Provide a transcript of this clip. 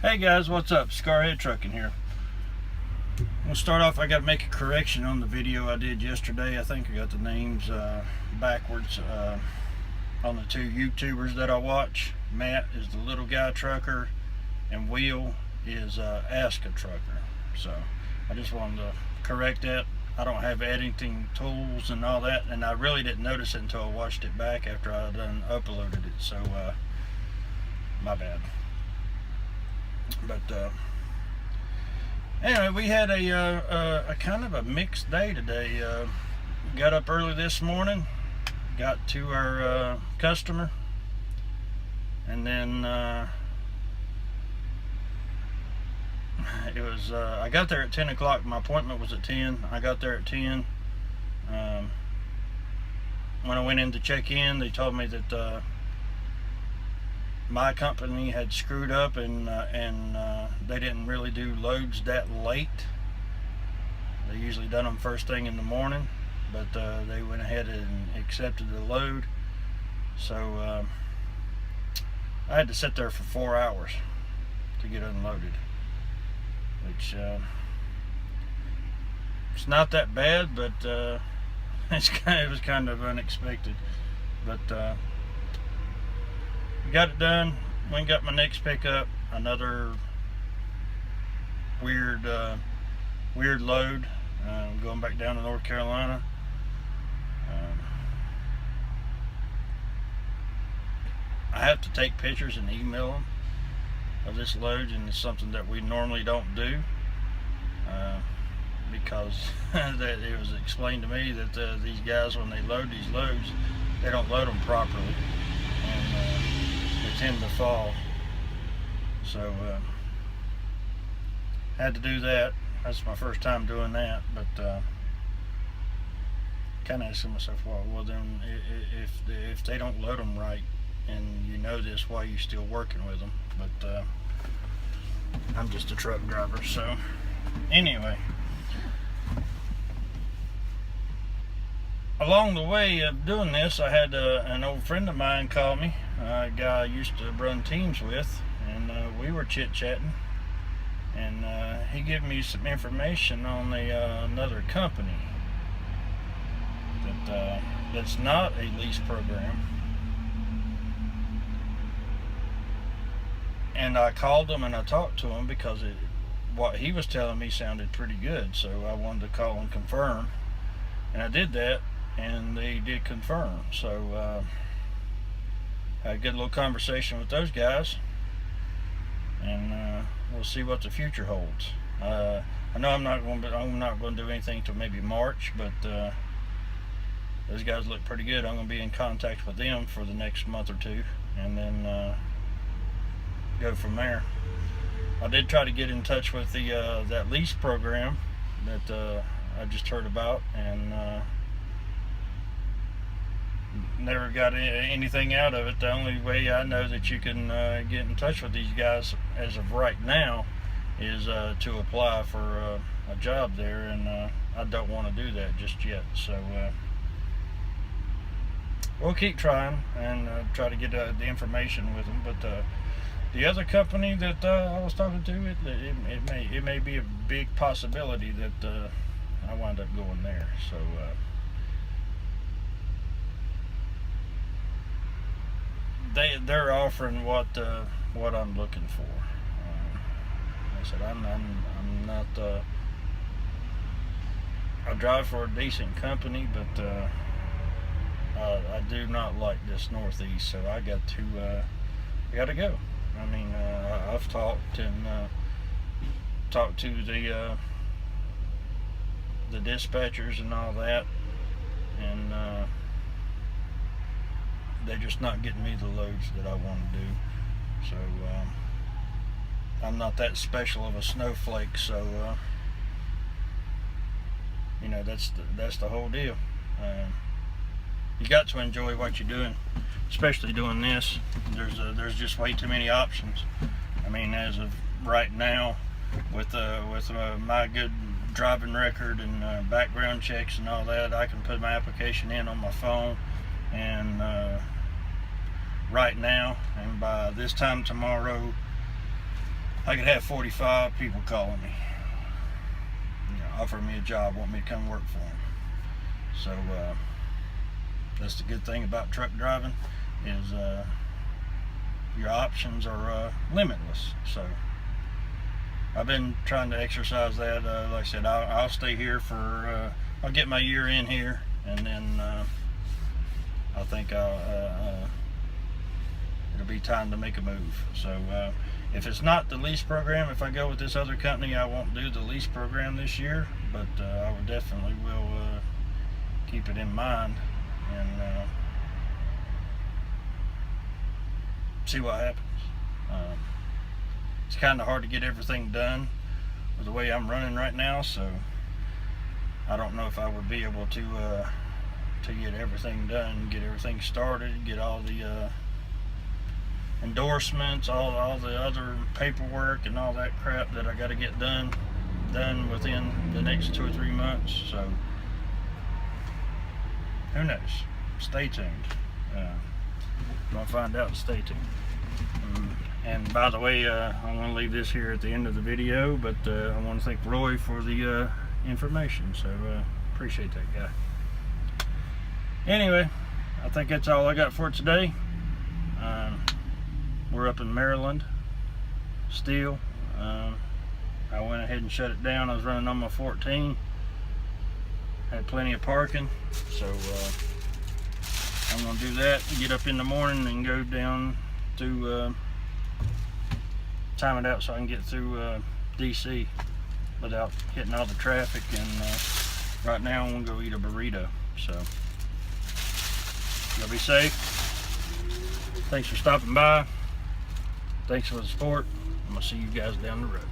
Hey guys, what's up? Scarhead Trucking here. We'll start off. I got to make a correction on the video I did yesterday. I think I got the names backwards on the two YouTubers that I watch. Matt is the Little Guy Trucker, and Will is Ask a Trucker. So I just wanted to correct that. I don't have editing tools and all that, and I really didn't notice it until I watched it back after I done uploaded it. So my bad. But anyway, we had a kind of a mixed day today. Got up early this morning, got to our customer, and then it was I got there at 10 o'clock. My appointment was at 10. I got there at 10. When I went in to check in, they told me that my company had screwed up and they didn't really do loads that late. They usually done them first thing in the morning, but they went ahead and accepted the load. So I had to sit there for 4 hours to get unloaded, which it's not that bad, but it was kind of unexpected. But got it done. Went and got my next pickup, another weird load, going back down to North Carolina. I have to take pictures and email them of this load, and it's something that we normally don't do because that it was explained to me that these guys, when they load these loads, they don't load them properly, and they tend to fall. So had to do that. That's my first time doing that, but kind of asking myself, well then if they don't load them right, and you know this, why are you still working with them? But I'm just a truck driver. So anyway, along the way of doing this, I had an old friend of mine call me, a guy I used to run teams with, and we were chit-chatting, and he gave me some information on another company that's not a lease program. And I called him and I talked to him because what he was telling me sounded pretty good, so I wanted to call and confirm, and I did that, and they did confirm. So had a good little conversation with those guys, and we'll see what the future holds. I know I'm not going to do anything till maybe March, but those guys look pretty good. I'm going to be in contact with them for the next month or two, and then go from there. I did try to get in touch with the that lease program that I just heard about, and never got anything out of it. The only way I know that you can get in touch with these guys as of right now is to apply for a job there, and I don't want to do that just yet. So we'll keep trying and try to get the information with them. But the other company that I was talking to, it may be a big possibility that I wind up going there. So they're offering what I'm looking for. I said I'm not. I drive for a decent company, but I do not like this Northeast, so I got to go. I mean, I've talked to the dispatchers and all that, and they're just not getting me the loads that I want to do. So I'm not that special of a snowflake. So you know, that's the whole deal. You got to enjoy what you're doing, especially doing this. There's just way too many options. I mean, as of right now, with my good driving record and background checks and all that, I can put my application in on my phone, and right now, and by this time tomorrow, I could have 45 people calling me, offering me a job, want me to come work for them. So that's the good thing about truck driving, is your options are limitless. So I've been trying to exercise that. Like I said, I'll stay here for, I'll get my year in here, and then I think it'll be time to make a move. So if it's not the lease program, if I go with this other company, I won't do the lease program this year, but I would definitely will keep it in mind and see what happens. It's kind of hard to get everything done with the way I'm running right now, so I don't know if I would be able to get everything done, get everything started, get all the endorsements, all the other paperwork and all that crap that I got to get done within the next 2 or 3 months. So who knows? Stay tuned. Gonna find out. Stay tuned. And by the way, I'm gonna leave this here at the end of the video, but I want to thank Roy for the information. So appreciate that guy. Anyway, I think that's all I got for today. We're up in Maryland still. I went ahead and shut it down. I was running on my 14. Had plenty of parking, so I'm gonna do that, get up in the morning and go down to time it out so I can get through DC without hitting all the traffic. And right now I'm gonna go eat a burrito. So y'all be safe. Thanks for stopping by. Thanks for the support. I'm gonna see you guys down the road.